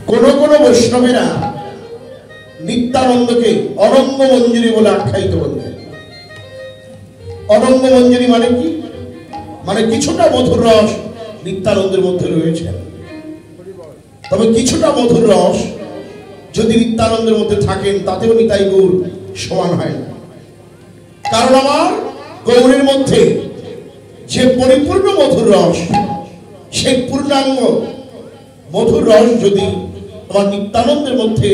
কোন কোন বৈষ্ণবেরা নিত্যানন্দকে অনঙ্গ মঞ্জুরি বলে আখ্যায়িত করলেন। অনঙ্গ মঞ্জুরি মানে কি? মানে কিছুটা মধুর রস নিত্যানন্দের মধ্যে রয়েছে, তবে কিছুটা মধুর রস যদি নিত্যানন্দের মধ্যে থাকেন তাতেও নিতাই গৌর সমান হয় না। কারণ আমার গৌরের মধ্যে যে পরিপূর্ণ মধুর রস, সেই পূর্ণাঙ্গ মধুর রস যদি আমার নিত্যানন্দের মধ্যে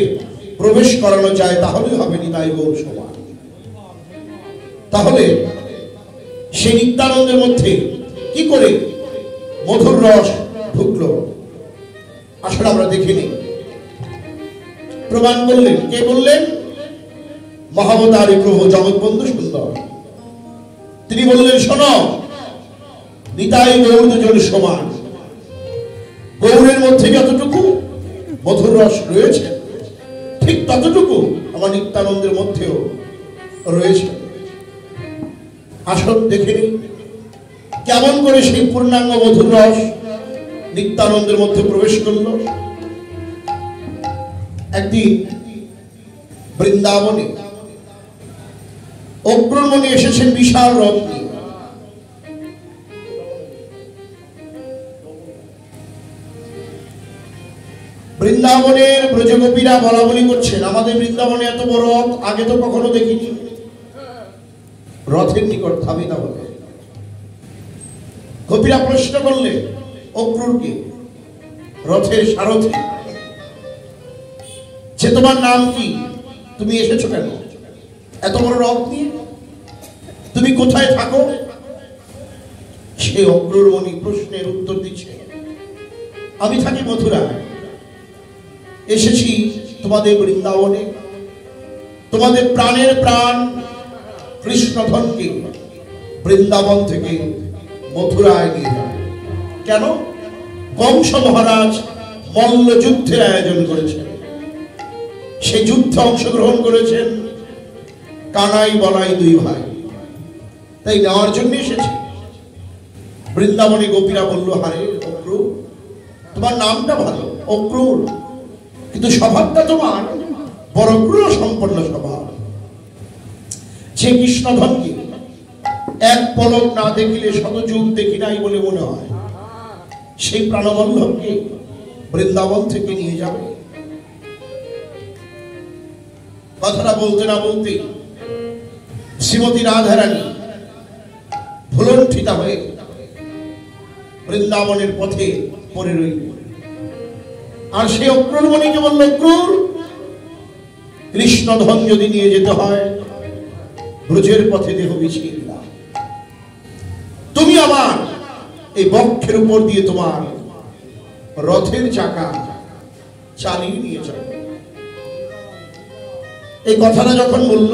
প্রবেশ করানো যায় তাহলে হবে নিতাই গৌর সমান। তাহলে সেই নিত্যানন্দের মধ্যে কি করে মধুর রস ঢুকলো আসলে আমরা দেখিনি। প্রমাণ করলেন কে? বললেন মহাবতারী প্রভু জগৎবন্ধু সুন্দর। তিনি বললেন শোনো, নিতাই গৌর দুজন সমান। গৌরের মধ্যে যতটুকু মধুর রস রয়েছে ঠিক ততটুকু আমার নিত্যানন্দের মধ্যেও রয়েছে। আসল দেখে নিই কেমন করে সেই পূর্ণাঙ্গ মধুর রস নিত্যানন্দের মধ্যে প্রবেশ করল। একদিন বৃন্দাবনে অগ্রমণি এসেছেন বিশাল রথ নিয়ে। বৃন্দাবনের ব্রজগোপীরা বলা বলি করছেন আমাদের বৃন্দাবনে এত বড় রথ আগে তো কখনো দেখিনি। রথের নিকট থামি না বলে গোপীরা প্রশ্ন করলে অক্রূরকে, রথের সারথি, যে তোমার নাম কি, তুমি এসেছো কেন এত বড় রথ নিয়ে, তুমি কোথায় থাকো? সে অক্রূর মণি প্রশ্নের উত্তর দিচ্ছে আমি থাকি মথুরায়, এসেছি তোমাদের বৃন্দাবনে তোমাদের প্রাণের প্রাণ কৃষ্ণধনকে বৃন্দাবন থেকে মথুরায় নিয়ে যাবে। কেন? কংস মহারাজ মল্ল যুদ্ধের আয়োজন করেছেন, সেই যুদ্ধে অংশগ্রহণ করেছেন কানাই বলাই দুই ভাই, তাই নেওয়ার জন্য এসেছে। বৃন্দাবনে গোপীরা বলল হারে অক্রূর, তোমার নামটা ভালো অক্রূর, কিন্তু স্বভাবটা তোমার বড় ক্রূর সম্পন্ন স্বভাব। যে কৃষ্ণধনকে এক পলক না দেখিলে শতযুগ দেখি নাই বলে মনে হয়, সেই প্রাণবল্লভকে বৃন্দাবন থেকে নিয়ে যাবে। কথাটা বলতে না বলতে শ্রীমতী রাধারানী ভুলণ্ঠিতা হয়ে বৃন্দাবনের পথে পড়ে রইল। আর সে অক্রূর মণিকে বলল অক্রূর, কৃষ্ণধন যদি নিয়ে যেতে হয় ব্রজের পথে দেহ বিছিয়ে দিলাম, তুমি আমার এই বক্ষের উপর দিয়ে তোমার রথের চাকা চালিয়ে নিয়ে যাবে। এই কথাটা যখন বলল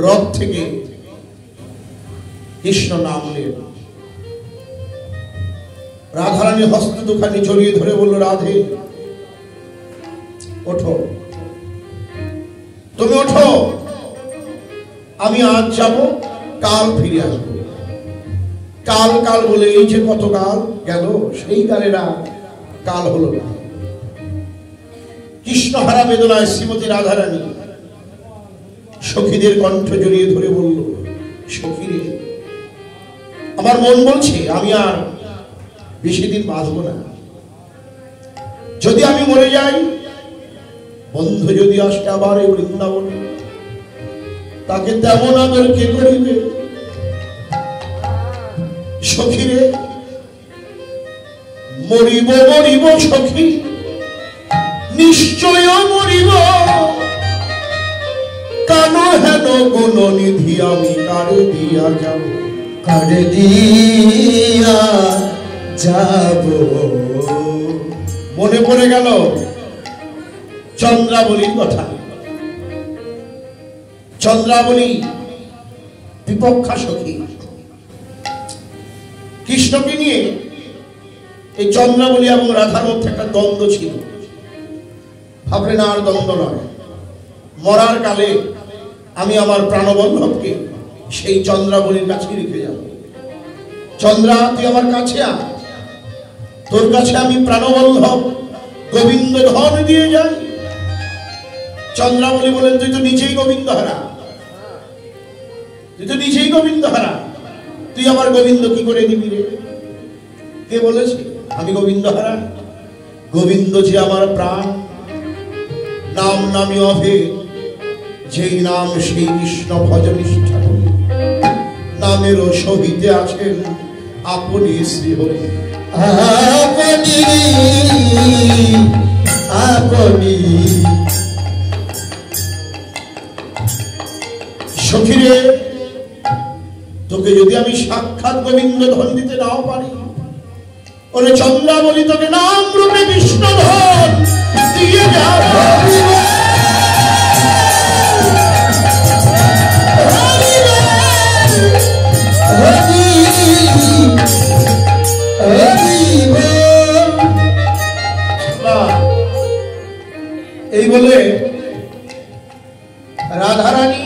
রথ থেকে কৃষ্ণ নামলেন। রাধারানী হস্ত দুখানি জড়িয়ে ধরে বলল রাধে ওঠো, তুমি ওঠো, আমি আজ যাব, কাল ফিরে আসবো। কাল কাল বলে এই যে কত কাল গেল, সেই কালেরা কাল হলো না। কৃষ্ণহারা বেদনায় শ্রীমতী রাধারানী সখীদের কণ্ঠ জড়িয়ে ধরে বলল সখীরে, আমার মন বলছে আমি আর বেশি দিন বাঁচবো না। যদি আমি মরে যাই, বন্ধু যদি আসে আবার এই বৃন্দাবনে, তাকে তেমন আদর কে করিবে? সখীরে মরিব মরিব সখী, নিশ্চয় মরিব, কান হেন কোন নিধি আমি কারে দিয়া যাব, কারে দিয়া যাব। মনে পড়ে গেল চন্দ্রাবলীর কথা। চন্দ্রাবলী বিপক্ষা সখী, কৃষ্ণকে নিয়ে এই চন্দ্রাবলী এবং রাধার মধ্যে একটা দ্বন্দ্ব ছিল। ভাবলেন আর দ্বন্দ্ব নয়, মরার কালে আমি আমার প্রাণবল্লভকে সেই চন্দ্রাবলীর কাছে রেখে যাব। চন্দ্রা তুই আমার কাছে আ, তোর কাছে আমি প্রাণবল্লভ গোবিন্দ ধন দিয়ে যায়। চন্দ্রাবলী বলেন, তুই তো নিজেই গোবিন্দ হারা, তুই তো নিজেই গোবিন্দ হারা, তুই আমার গোবিন্দ কি করে দিবি রে? কে বলেছে আমি গোবিন্দ হারা? গোবিন্দ যে আমার প্রাণ, নাম নামে অভেদ, যেই নাম সেই কৃষ্ণ ভজনিষ্ঠা করি, নামেরও সহিতে আছেন আপনি শ্রী হরি। আপনি আপনি সখীরে, তোকে যদি আমি সাক্ষাৎ গোবিন্দ ধন দিতে নাও পারি, ওরে চন্দ্রাবলী তোকে নাম রূপে কৃষ্ণ ধন দিয়ে যাব। এই বলে রাধারানী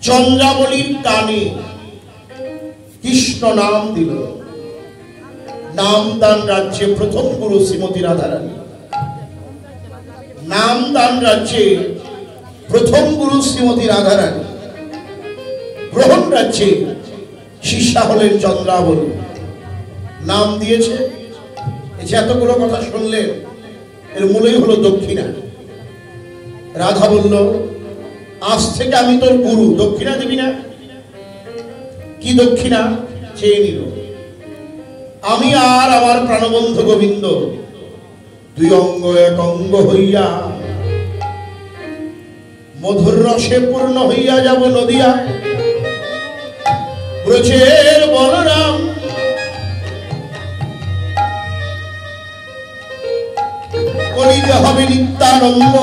চন্দ্রাবলীর কানে কৃষ্ণ নাম দিল। নামদান রাজ্যে প্রথম গুরু শ্রীমতী রাধারানী, নামদান রাজ্যে প্রথম গুরু শ্রীমতী রাধারানী, গ্রহণ রাজ্যে শিষ্যা হলেন চন্দ্রাবলী। নাম দিয়েছে। এই যে এতগুলো কথা শুনলেন, এর মূলেই হলো দক্ষিণা। রাধা বলল, আজ থেকে আমি তোর গুরু, দক্ষিণা দিবি না? কি দক্ষিণা? চেয়ে নিল। আমি আর আমার প্রাণবন্ধু গোবিন্দ দুই অঙ্গ এক অঙ্গ হইয়া মধুর রসে পূর্ণ হইয়া যাব নদিয়া। ব্রজের বলরাম করিতে হবে নিত্যানন্দ।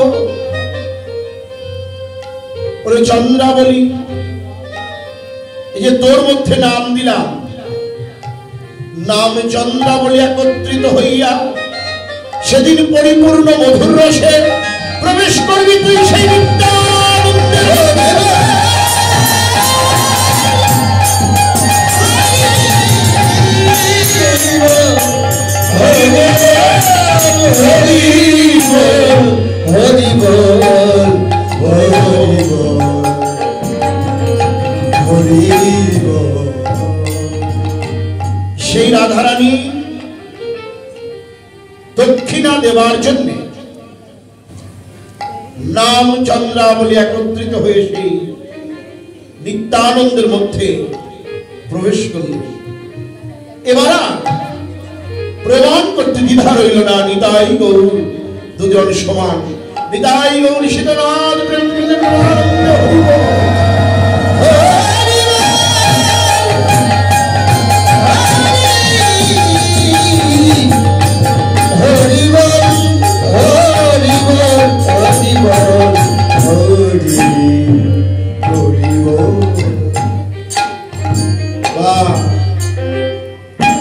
ওরে চন্দ্রাবলী, এই যে তোর মধ্যে নাম দিলাম, নাম চন্দ্রাবলী একত্রিত হইয়া সেদিন পরিপূর্ণ মধুর রসে প্রবেশ করবি তুই সেই নিত্যানন্দের। হরি বল হরি বল হরি বল। সেই রাধারানী দক্ষিণা দেওয়ার জন্য নাম চন্দ্রাবলী একত্রিত হয়ে সেই নিত্যানন্দের মধ্যে প্রবেশ করল। এবার প্রমাণ করতে দ্বিধা রইল না, নিতাই গৌর দুজন সমান। নিতাই গৌর সীতানাথ প্রেম।